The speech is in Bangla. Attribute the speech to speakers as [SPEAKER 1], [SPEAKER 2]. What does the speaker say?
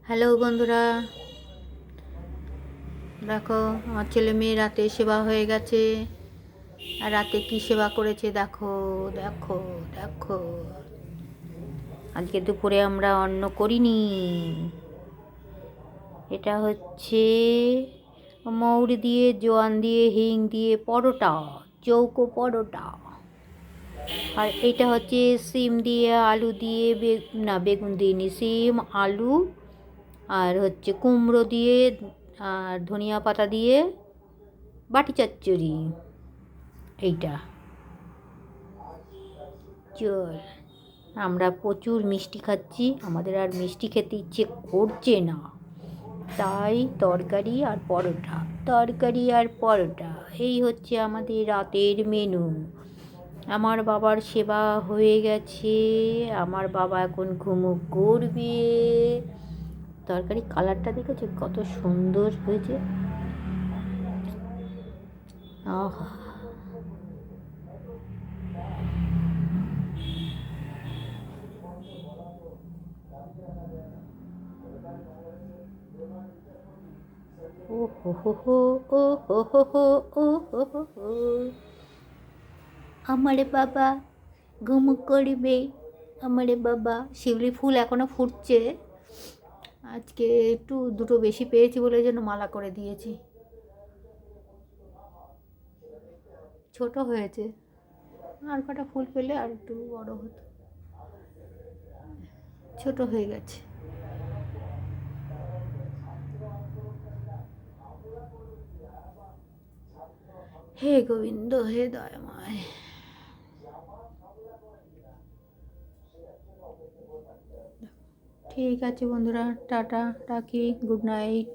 [SPEAKER 1] হ্যালো বন্ধুরা, দেখো আমার ছেলে মেয়ে রাতে সেবা হয়ে গেছে। আর রাতে কি সেবা করেছে দেখো দেখো দেখো। আজকে দুপুরে আমরা অন্ন করিনি। এটা হচ্ছে মৌরি দিয়ে, জোয়ান দিয়ে, হিং দিয়ে পরোটা, চৌকো পরোটা। আর এটা হচ্ছে সিম দিয়ে, আলু দিয়ে, বেগুন দিইনি, সিম আলু আর হচ্ছে কুমড়ো দিয়ে আর ধনিয়া পাতা দিয়ে বাটি চচ্চড়ি। এইটা চল, আমরা প্রচুর মিষ্টি খাচ্ছি, আমাদের আর মিষ্টি খেতে ইচ্ছে করছে না, তাই তরকারি আর পরোটা, তরকারি আর পরোটা, এই হচ্ছে আমাদের রাতের মেনু। আমার বাবার সেবা হয়ে গেছে, আমার বাবা এখন ঘুমো করবে। তরকারি কালারটা দেখেছো কত সুন্দর হয়েছে। আহা, ও হো হো হো, ও হো হো হো, ও হো হো হো। আমার বাবা ঘুম করবে, আমার বাবা। শিউলি ফুল এখনো ফুটছে, আজকে একটু দুটো বেশি পেয়েছি বলে জন্য মালা করে দিয়েছি। ছোট হয়েছে, আর কটা ফুল পেলে আর একটু বড় হতো, ছোট হয়ে গেছে। হে গোবিন্দ, হে দয়াময়। ঠিক আছে বন্ধুরা, টাটা, রাখি, গুড নাইট।